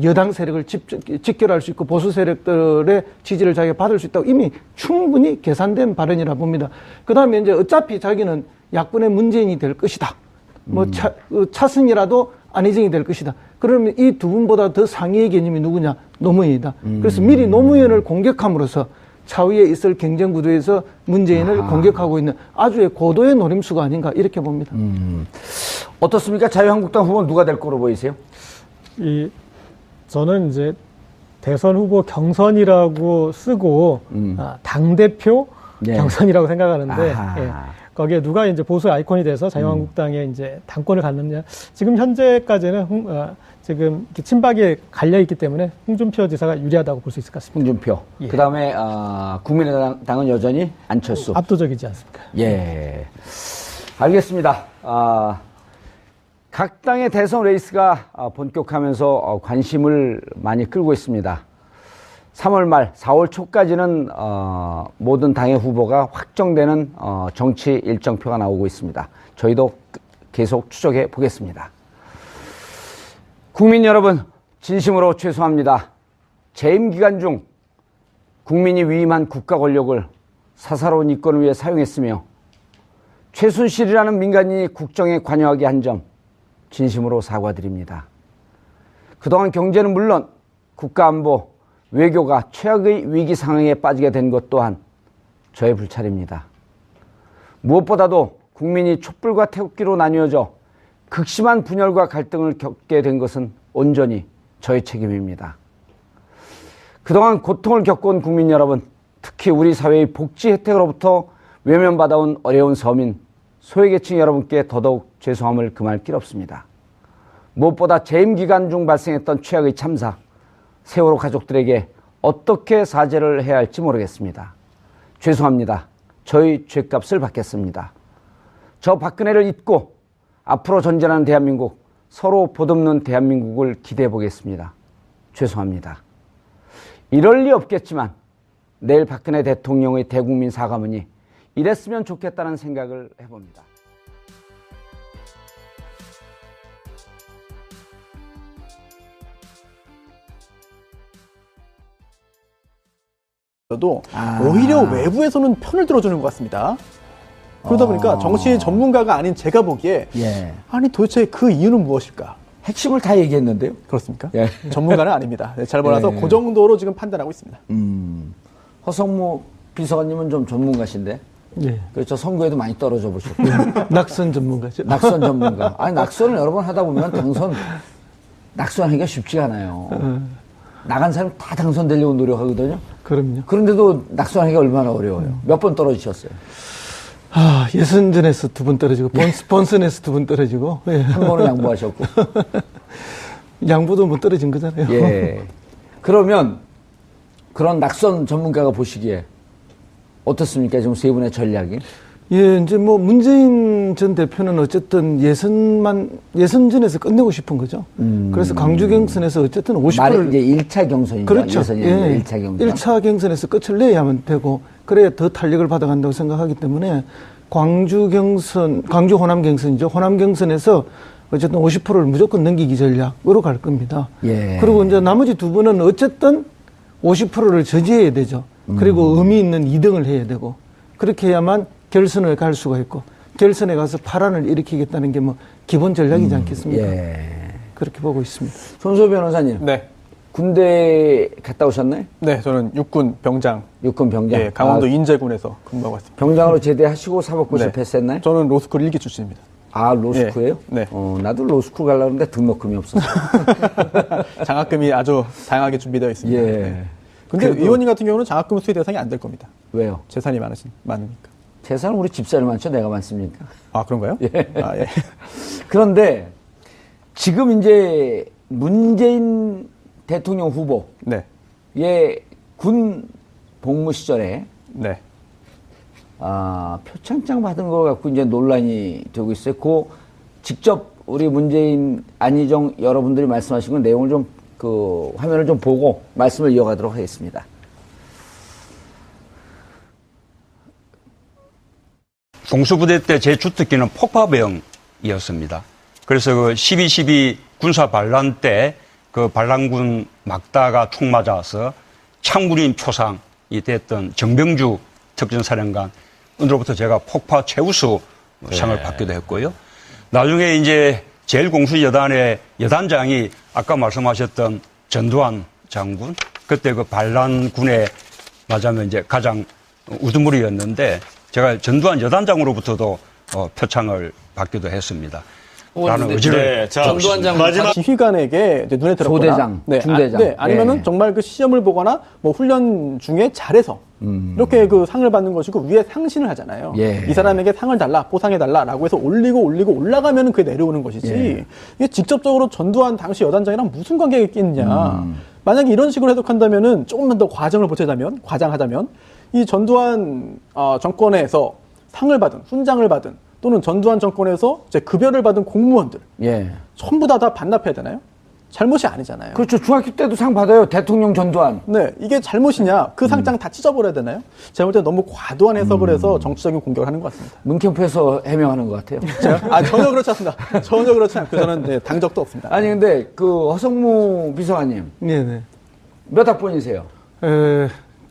여당 세력을 직결할 수 있고 보수 세력들의 지지를 자기가 받을 수 있다고 이미 충분히 계산된 발언이라 봅니다. 그 다음에 이제 어차피 자기는 야권의 문재인이 될 것이다. 뭐 차승이라도 안희정이 될 것이다. 그러면 이 두 분보다 더 상위의 개념이 누구냐? 노무현이다. 그래서 미리 노무현을 공격함으로써 차후에 있을 경쟁 구도에서 문재인을 공격하고 있는 아주의 고도의 노림수가 아닌가 이렇게 봅니다. 어떻습니까? 자유한국당 후보는 누가 될 거로 보이세요? 저는 이제 대선 후보 경선이라고 쓰고 당대표 예. 경선이라고 생각하는데 아하. 예. 거기에 누가 이제 보수 아이콘이 돼서 자유한국당에 이제 당권을 갖느냐. 지금 현재까지는 지금 이렇게 친박에 갈려 있기 때문에 홍준표 지사가 유리하다고 볼 수 있을 것 같습니다. 홍준표. 예. 그다음에 국민의당은 여전히 안철수. 압도적이지 않습니까? 예. 알겠습니다. 각 당의 대선 레이스가 본격화하면서 관심을 많이 끌고 있습니다. 3월 말, 4월 초까지는 모든 당의 후보가 확정되는 정치 일정표가 나오고 있습니다. 저희도 계속 추적해 보겠습니다. 국민 여러분, 진심으로 죄송합니다. 재임 기간 중 국민이 위임한 국가 권력을 사사로운 이권을 위해 사용했으며 최순실이라는 민간인이 국정에 관여하게 한 점 진심으로 사과드립니다. 그동안 경제는 물론 국가안보, 외교가 최악의 위기 상황에 빠지게 된 것 또한 저의 불찰입니다. 무엇보다도 국민이 촛불과 태극기로 나뉘어져 극심한 분열과 갈등을 겪게 된 것은 온전히 저의 책임입니다. 그동안 고통을 겪어온 국민 여러분, 특히 우리 사회의 복지 혜택으로부터 외면받아온 어려운 서민, 소외계층 여러분께 더더욱 죄송함을 금할 길 없습니다. 무엇보다 재임 기간 중 발생했던 최악의 참사, 세월호 가족들에게 어떻게 사죄를 해야 할지 모르겠습니다. 죄송합니다. 저희 죗값을 받겠습니다. 저 박근혜를 잊고 앞으로 전진하는 대한민국, 서로 보듬는 대한민국을 기대해 보겠습니다. 죄송합니다. 이럴 리 없겠지만 내일 박근혜 대통령의 대국민 사과문이 이랬으면 좋겠다는 생각을 해봅니다. 도 오히려 외부에서는 편을 들어주는 것 같습니다. 그러다 보니까 정치 전문가가 아닌 제가 보기에 예. 아니 도대체 그 이유는 무엇일까? 핵심을 다 얘기했는데요. 그렇습니까? 예. 전문가는 아닙니다. 네, 잘 몰라서 예. 그 정도로 지금 판단하고 있습니다. 허성무 비서관님은 좀 전문가신데, 예. 그렇죠. 선거에도 많이 떨어져 보셨고. 낙선 전문가죠. 낙선 전문가. 아니, 낙선을 여러 번 하다 보면 낙선하기가 쉽지가 않아요. 나간 사람 다 당선되려고 노력하거든요. 그럼요. 그런데도 낙선하기가 얼마나 어려워요. 몇 번 떨어지셨어요? 예선전에서 2번 떨어지고, 본선에서 2번 떨어지고, 예. 한 번은 양보하셨고. 양보도 못 떨어진 거잖아요. 예. 그러면 그런 낙선 전문가가 보시기에 어떻습니까? 지금 세 분의 전략이? 예, 이제 뭐 문재인 전 대표는 어쨌든 예선전에서 끝내고 싶은 거죠. 그래서 광주 경선에서 어쨌든 50%를. 말이 이제 1차 경선이죠. 그렇죠. 예선이 예. 1차 경선. 1차 경선에서 끝을 내야만 되고, 그래야 더 탄력을 받아간다고 생각하기 때문에 광주 호남 경선이죠. 호남 경선에서 어쨌든 50%를 무조건 넘기기 전략으로 갈 겁니다. 예. 그리고 이제 나머지 2분은 어쨌든 50%를 저지해야 되죠. 그리고 의미 있는 2등을 해야 되고, 그렇게 해야만 결선을 갈 수가 있고, 결선에 가서 파란을 일으키겠다는 게 뭐 기본 전략이지 않겠습니까? 예. 그렇게 보고 있습니다. 손소 변호사님. 네. 군대 갔다 오셨나요? 네, 저는 육군 병장. 육군 병장. 예, 강원도 인제군에서 근무하고 있습니다. 병장으로 제대하시고 사법고시 네. 패스했나요? 저는 로스쿨 1기 출신입니다. 아, 로스쿨이에요? 네. 나도 로스쿨 가려고 했는데 등록금이 없었어. 장학금이 아주 다양하게 준비되어 있습니다. 예. 네. 근데 그래도- 의원님 같은 경우는 장학금 수혜 대상이 안 될 겁니다. 왜요? 재산이 많으니까. 재산은 우리 집사를 많죠? 내가 많습니까? 아, 그런가요? 예. 아, 예. 그런데 지금 이제 문재인 대통령 후보의 네. 군 복무 시절에 네. 표창장 받은 거 갖고 이제 논란이 되고 있어요. 직접 우리 문재인 안희정 여러분들이 말씀하신 건 내용을 좀 화면을 좀 보고 말씀을 이어가도록 하겠습니다. 동수부대 때 제 주특기는 폭파병이었습니다. 그래서 그 12.12 군사 반란 때 그 반란군 막다가 총 맞아서 창군인 표상이 됐던 정병주 특전사령관으로부터 제가 폭파 최우수 상을 받기도 했고요. 나중에 이제 제1공수여단의 여단장이 아까 말씀하셨던 전두환 장군, 그때 그 반란군에 맞으면 이제 가장 우두머리였는데 제가 전두환 여단장으로부터도 표창을 받기도 했습니다. 라는 의지를 네, 자, 전두환 장군 마지막 지휘관에게 이제 눈에 들었거나, 소대장, 중대장. 네, 아니면은 예. 정말 그 시험을 보거나 뭐 훈련 중에 잘해서 이렇게 그 상을 받는 것이고 위에 상신을 하잖아요. 예. 이 사람에게 상을 달라, 보상해 달라라고 해서 올리고 올라가면은 그게 내려오는 것이지. 예. 이게 직접적으로 전두환 당시 여단장이랑 무슨 관계가 있겠냐. 만약에 이런 식으로 해석한다면은 조금만 더 과장하자면 이 전두환 정권에서 상을 받은, 훈장을 받은 또는 전두환 정권에서 이제 급여를 받은 공무원들 예. 전부 다 반납해야 되나요? 잘못이 아니잖아요. 그렇죠. 중학교 때도 상 받아요. 대통령 전두환. 네, 이게 잘못이냐? 그 상장 다 찢어버려야 되나요? 제가 볼 때 너무 과도한 해석을 해서 정치적인 공격을 하는 것 같습니다. 문캠프에서 해명하는 것 같아요. 전혀 그렇지 않습니다. 전혀 그렇지 않고 저는 네, 당 적도 없습니다. 아니 근데 그 허성무 비서관님 네네. 몇 학번이세요?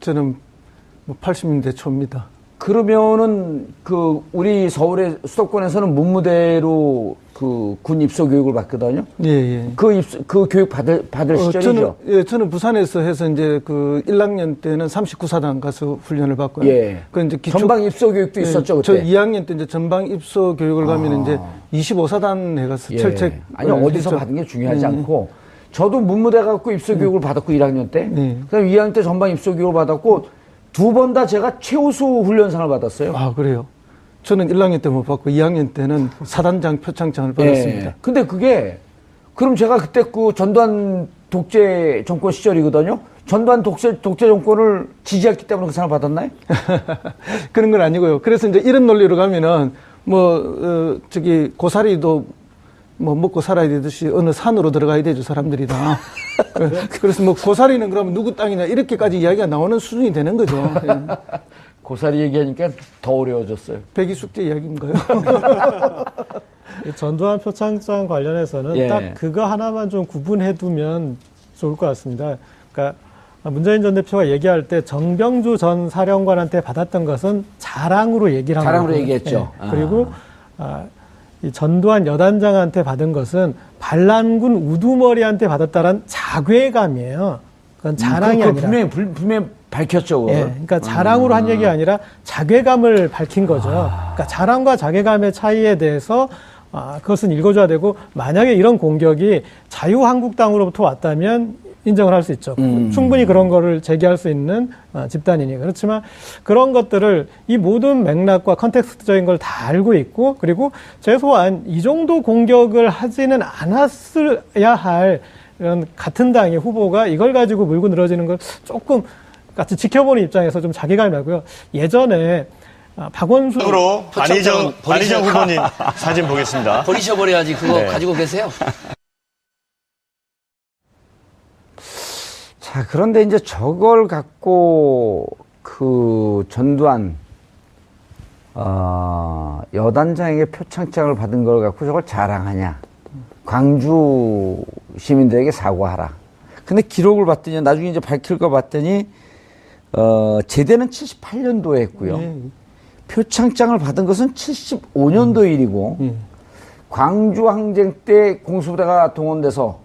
저는 뭐 80년대 초입니다. 그러면은 그 우리 서울의 수도권에서는 문무대로 그 군 입소 교육을 받거든요. 예, 예. 그 교육 받을 시절이죠. 저는 부산에서 해서 이제 그 1학년 때는 39사단 가서 훈련을 받고요. 예. 그 이제 전방 입소 교육도 예, 있었죠, 저 그때. 2학년 때 이제 전방 입소 교육을 가면 이제 25사단 해가서 예. 철책. 아니 어디서 받은 게 중요하지 않고 저도 문무대 갖고 입소 교육을 받았고 1학년 때. 네. 그다음 2학년 때 전방 입소 교육을 받았고 두 번 다 제가 최우수 훈련상을 받았어요. 아, 그래요? 저는 1학년 때 못 받고 2학년 때는 사단장 표창장을 받았습니다. 예. 근데 그게 그럼 제가 그때 그 전두환 독재 정권 시절이거든요. 전두환 독재 정권을 지지했기 때문에 그 상을 받았나요? 그런 건 아니고요. 그래서 이제 이런 논리로 가면은 고사리도 뭐 먹고 살아야 되듯이 어느 산으로 들어가야 되죠, 사람들이 다. 그래서 뭐 고사리는 그러면 누구 땅이냐 이렇게까지 이야기가 나오는 수준이 되는 거죠. 예. 고사리 얘기하니까 더 어려워졌어요. 백이숙제 이야기인가요? 이 전두환 표창장 관련해서는 예. 딱 그거 하나만 좀 구분해두면 좋을 것 같습니다. 그러니까 문재인 전 대표가 얘기할 때 정병주 전 사령관한테 받았던 것은 자랑으로 얘기를 한 자랑으로 거고요. 얘기했죠. 예. 그리고 이 전두환 여단장한테 받은 것은 반란군 우두머리한테 받았다는 자괴감이에요. 그건 자랑이 아니라. 분명히 밝혔죠. 예, 그러니까 자랑으로 한 얘기가 아니라 자괴감을 밝힌 거죠. 그러니까 자랑과 자괴감의 차이에 대해서 그것은 읽어줘야 되고, 만약에 이런 공격이 자유한국당으로부터 왔다면 인정을 할 수 있죠. 충분히 그런 거를 제기할 수 있는 집단이니. 그렇지만 그런 것들을 이 모든 맥락과 컨텍스트적인 걸 다 알고 있고, 그리고 최소한 이 정도 공격을 하지는 않았어야 할 이런 같은 당의 후보가 이걸 가지고 물고 늘어지는 걸 조금 같이 지켜보는 입장에서 좀 자괴감이 나고요. 예전에 박원순 으로 안희정 후보님 사진 보겠습니다. 버리셔버려야지. 그거 네. 가지고 계세요? 자, 그런데 이제 저걸 갖고 그 전두환 여단장에게 표창장을 받은 걸 갖고 저걸 자랑하냐? 광주 시민들에게 사과하라. 근데 기록을 봤더니 나중에 이제 밝힐 거 봤더니 제대는 78년도에 했고요. 표창장을 받은 것은 75년도 일이고 광주 항쟁 때 공수부대가 동원돼서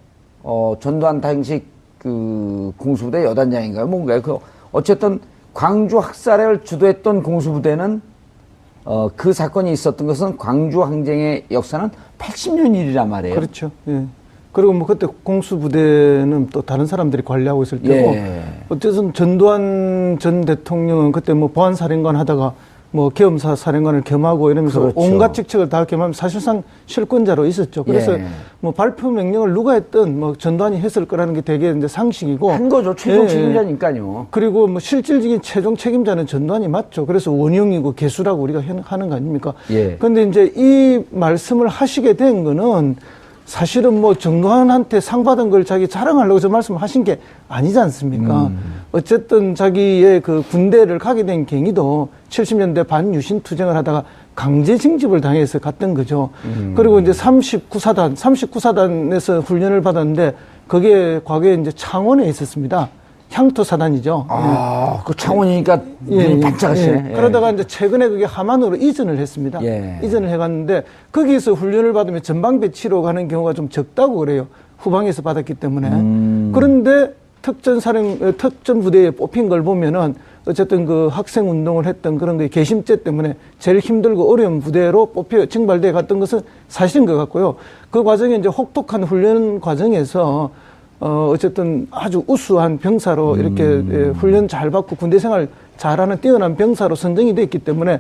전두환 당시 그 공수부대 여단장인가요? 뭔가요? 그 어쨌든 광주 학살을 주도했던 공수부대는 그 사건이 있었던 것은 광주 항쟁의 역사는 80년 일이란 말이에요. 그렇죠. 예. 그리고 뭐 그때 공수부대는 또 다른 사람들이 관리하고 있을 때고, 예. 어쨌든 전두환 전 대통령은 그때 뭐 보안사령관 하다가 뭐 겸사 사령관을 겸하고 이러면서 그렇죠. 온갖 직책을 다 겸하면서 사실상 실권자로 있었죠. 그래서 예. 뭐 발표 명령을 누가 했든 뭐 전두환이 했을 거라는 게 되게 이제 상식이고. 한 거죠. 최종 예. 책임자니까요. 그리고 뭐 실질적인 최종 책임자는 전두환이 맞죠. 그래서 원흉이고 개수라고 우리가 하는 거 아닙니까? 예. 근데 이제 이 말씀을 하시게 된 거는 사실은 뭐 전두환한테 상 받은 걸 자기 자랑하려고 저 말씀을 하신 게 아니지 않습니까? 어쨌든 자기의 그 군대를 가게 된 경위도 70년대 반유신 투쟁을 하다가 강제 징집을 당해서 갔던 거죠. 그리고 이제 39사단에서 훈련을 받았는데 그게 과거에 이제 창원에 있었습니다. 향토사단이죠. 그 창원이니까 눈이 반짝하시네. 예. 그러다가 이제 최근에 그게 함안으로 이전을 했습니다. 예. 이전을 해갔는데 거기서 훈련을 받으면 전방 배치로 가는 경우가 좀 적다고 그래요. 후방에서 받았기 때문에. 그런데 특전부대에 뽑힌 걸 보면은 어쨌든 그 학생 운동을 했던 그런 그 개심죄 때문에 제일 힘들고 어려운 부대로 징발돼 갔던 것은 사실인 것 같고요. 그 과정에 이제 혹독한 훈련 과정에서 어쨌든 아주 우수한 병사로 이렇게 훈련 잘 받고 군대 생활 잘하는 뛰어난 병사로 선정이 됐기 때문에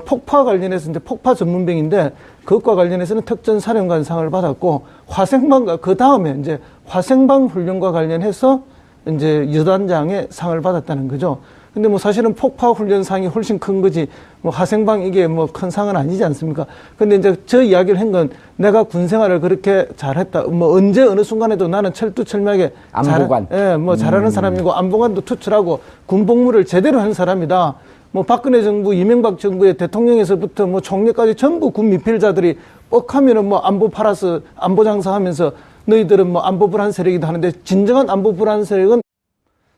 폭파 관련해서 이제 폭파 전문병인데 그것과 관련해서는 특전사령관상을 받았고 화생방과 그 다음에 이제 화생방 훈련과 관련해서 이제 여단장의 상을 받았다는 거죠. 근데 뭐 사실은 폭파 훈련상이 훨씬 큰 거지 뭐 화생방 이게 뭐 큰 상은 아니지 않습니까? 근데 이제 저 이야기를 한 건 내가 군 생활을 그렇게 잘했다. 뭐 언제 어느 순간에도 나는 철두철미하게 안보관. 뭐 잘하는 사람이고 안보관도 투철하고 군 복무를 제대로 한 사람이다. 뭐 박근혜 정부, 이명박 정부의 대통령에서부터 뭐 총리까지 전부 군 미필자들이 뻑하면은 뭐 안보 팔아서 안보 장사하면서 너희들은 뭐 안보 불안 세력이다 하는데 진정한 안보 불안 세력은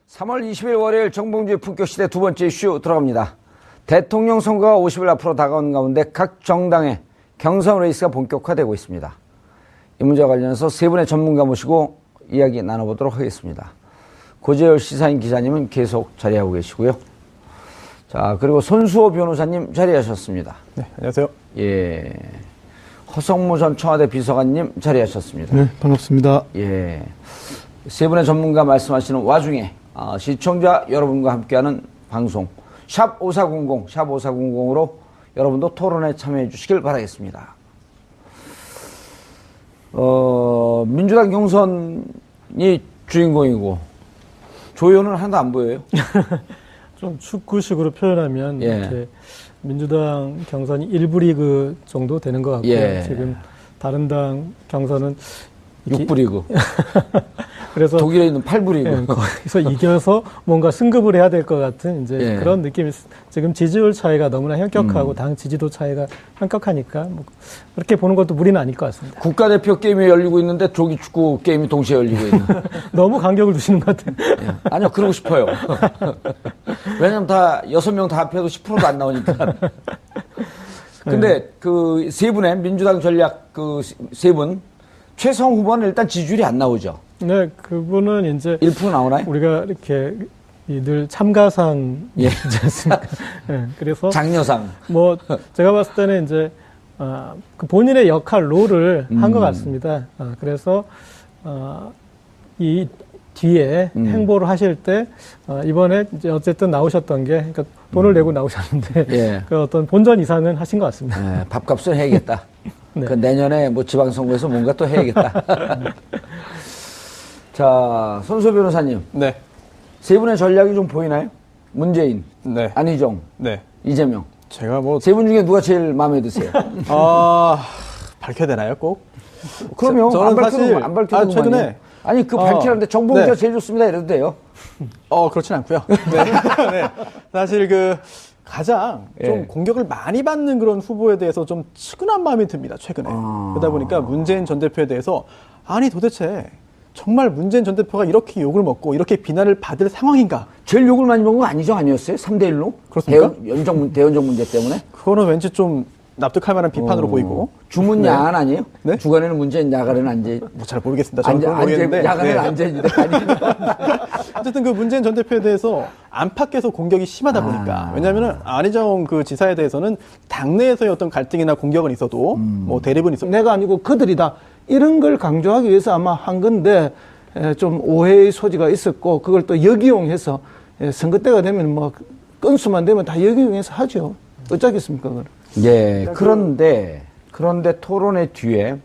3월 20일 월요일 정봉주의 품격시대 두 번째 이슈 들어갑니다. 대통령 선거가 50일 앞으로 다가오는 가운데 각 정당의 경선 레이스가 본격화되고 있습니다. 이 문제와 관련해서 세 분의 전문가 모시고 이야기 나눠보도록 하겠습니다. 고재열 시사인 기자님은 계속 자리하고 계시고요. 자, 그리고 손수호 변호사님 자리하셨습니다. 네, 안녕하세요. 예. 허성무 전 청와대 비서관님 자리하셨습니다. 네, 반갑습니다. 예. 세 분의 전문가 말씀하시는 와중에 시청자 여러분과 함께하는 방송 샵 5400, 샵 5400으로 여러분도 토론에 참여해 주시길 바라겠습니다. 민주당 경선이 주인공이고 조연은 하나도 안 보여요. 좀 축구식으로 표현하면 예. 이렇게 민주당 경선이 1부 리그 정도 되는 것 같고요. 예. 지금 다른 당 경선은 6부 리그. 그래서 독일에 있는 8부 리그. 예, 거기서 이겨서 뭔가 승급을 해야 될 것 같은 이제 예. 그런 느낌이 지금 지지율 차이가 너무나 현격하고 당 지지도 차이가 현격하니까 뭐 그렇게 보는 것도 무리는 아닐 것 같습니다. 국가대표 게임이 열리고 있는데 조기 축구 게임이 동시에 열리고 있는. 너무 간격을 두시는 것 같아요. 예. 아니요, 그러고 싶어요. 왜냐면 다 6명 다 합해도 10%도 안 나오니까. 근데 그 세 분의 민주당 전략 그 세 분 최성 후보는 일단 지지율이 안 나오죠. 네, 그분은 이제 1% 나오나요? 우리가 이렇게 늘 참가상 예. 있지 않습니까? 예, 그래서 장려상. 뭐 제가 봤을 때는 이제 그 본인의 역할 롤을 한 것 같습니다. 그래서 이 뒤에 행보를 하실 때 이번에 이제 어쨌든 나오셨던 게 그러니까 돈을 내고 나오셨는데 예. 그 어떤 본전 이상은 하신 것 같습니다. 네, 밥값은 해야겠다. 네. 그 내년에 뭐 지방선거에서 뭔가 또 해야겠다. 자, 손수 변호사님. 네, 세 분의 전략이 좀 보이나요? 문재인, 네, 안희정, 네. 이재명. 제가 뭐 세 분 중에 누가 제일 마음에 드세요? 밝혀야 되나요, 꼭? 그럼요. 저는 안 밝혀도, 사실 안 밝혀도 최근에 그만이에요. 아니, 그 밝히는데 정봉주가 네. 제일 좋습니다. 이래도 돼요. 그렇진 않고요. 네. 네. 사실 그 가장 좀 예. 공격을 많이 받는 그런 후보에 대해서 좀 측은한 마음이 듭니다, 최근에. 그러다 보니까 문재인 전 대표에 대해서 아니 도대체 정말 문재인 전 대표가 이렇게 욕을 먹고 이렇게 비난을 받을 상황인가? 제일 욕을 많이 먹은 거 안희정 아니었어요? 3대1로? 그렇습니까? 대연정 문제 때문에? 그거는 왠지 좀 납득할 만한 비판으로 보이고. 주문 네. 야한 아니에요? 네? 주간에는 문재인, 야간에는 안재. 뭐 잘 모르겠습니다. 저는 그건 모르겠는데. 야간에는 네. 안재인데. 어쨌든 그 문재인 전 대표에 대해서 안팎에서 공격이 심하다 보니까 왜냐하면 안희정 그 지사에 대해서는 당내에서의 어떤 갈등이나 공격은 있어도 뭐 대립은 있어도 내가 아니고 그들이다. 이런 걸 강조하기 위해서 아마 한 건데 좀 오해의 소지가 있었고 그걸 또 역이용해서 선거 때가 되면 뭐 건수만 되면 다 역이용해서 하죠. 어쩌겠습니까, 그걸. 예, 그런데 토론의 뒤에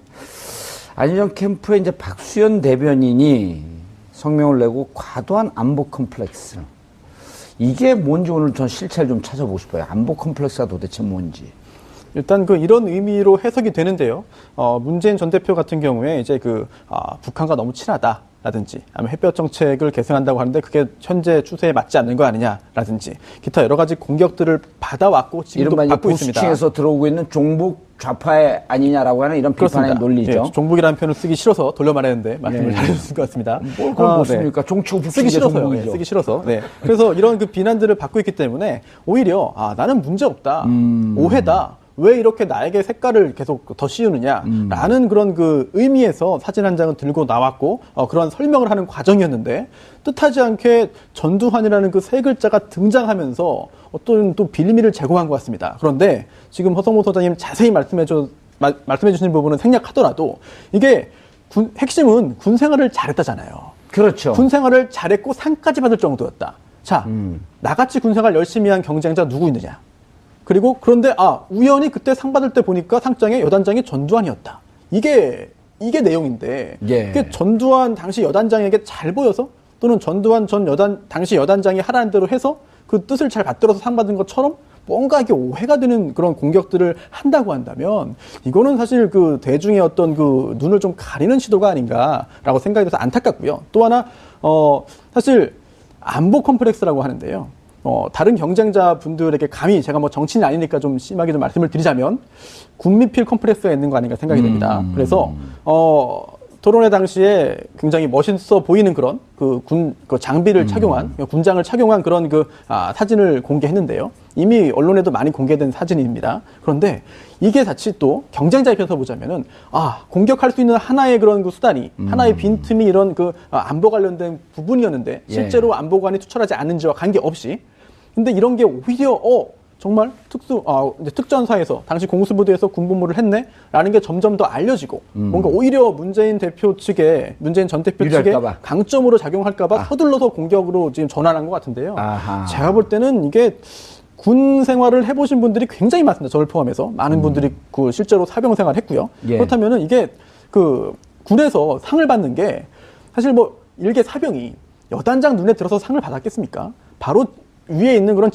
안희정 캠프에 이제 박수현 대변인이 성명을 내고 과도한 안보 컴플렉스. 이게 뭔지 오늘 전 실체를 좀 찾아보고 싶어요. 안보 컴플렉스가 도대체 뭔지. 일단 그 이런 의미로 해석이 되는데요. 문재인 전 대표 같은 경우에 이제 북한과 너무 친하다라든지 아니면 햇볕 정책을 계승한다고 하는데 그게 현재 추세에 맞지 않는 거 아니냐라든지 기타 여러 가지 공격들을 받아왔고 지금도 이른바 이제 받고 있습니다. 보수층에서 들어오고 있는 종북 좌파의 아니냐라고 하는 이런 비판의 그렇습니다. 논리죠. 예, 종북이라는 표현을 쓰기 싫어서 돌려 말했는데 말씀을 잘해주신 것 같습니다. 뭘 그걸 못 네. 씁니까? 종치고 쓰기 북치는 게 싫어서요. 종북이죠. 네, 쓰기 싫어서. 네. 그래서 이런 그 비난들을 받고 있기 때문에 오히려 나는 문제 없다, 오해다. 왜 이렇게 나에게 색깔을 계속 더 씌우느냐라는 그런 그 의미에서 사진 한 장은 들고 나왔고 그런 설명을 하는 과정이었는데 뜻하지 않게 전두환이라는 그 세 글자가 등장하면서 어떤 또 빌미를 제공한 것 같습니다. 그런데 지금 허성모 소장님 자세히 말씀해 주신 부분은 생략하더라도 이게 핵심은 군 생활을 잘했다잖아요. 그렇죠. 군 생활을 잘했고 상까지 받을 정도였다. 자, 나같이 군 생활 열심히 한 경쟁자 누구 있느냐? 그리고 그런데 우연히 그때 상 받을 때 보니까 상장의 여단장이 전두환이었다. 이게 내용인데 예. 이게 전두환 당시 여단장에게 잘 보여서 또는 전두환 당시 여단장이 하라는 대로 해서 그 뜻을 잘 받들어서 상 받은 것처럼 뭔가 이게 오해가 되는 그런 공격들을 한다고 한다면 이거는 사실 그 대중의 어떤 그 눈을 좀 가리는 시도가 아닌가라고 생각이 돼서 안타깝고요. 또 하나 사실 안보 컴플렉스라고 하는데요. 다른 경쟁자 분들에게 감히 제가 뭐 정치인이 아니니까 좀 심하게 좀 말씀을 드리자면 군미필 컴플렉스가 있는 거 아닌가 생각이 됩니다. 그래서 토론회 당시에 굉장히 멋있어 보이는 그런 그 장비를 착용한 군장을 착용한 그런 사진을 공개했는데요. 이미 언론에도 많이 공개된 사진입니다. 그런데 이게 자칫 또 경쟁자 입장에서 보자면은 공격할 수 있는 하나의 그런 그 수단이 하나의 빈틈이 이런 그 안보 관련된 부분이었는데 실제로 안보관이 투철하지 않은지와 관계없이 근데 이런 게 오히려 정말 특전사에서 당시 공수부대에서 군복무를 했네라는 게 점점 더 알려지고 뭔가 오히려 문재인 전 대표 측에 유리할까봐. 강점으로 작용할까봐 서둘러서 공격으로 지금 전환한 것 같은데요. 아하. 제가 볼 때는 이게 군 생활을 해보신 분들이 굉장히 많습니다. 저를 포함해서 많은 분들이 실제로 사병 생활했고요. 예. 그렇다면은 이게 군에서 상을 받는 게 사실 뭐 일개 사병이 여단장 눈에 들어서 상을 받았겠습니까? 바로 위에 있는 그런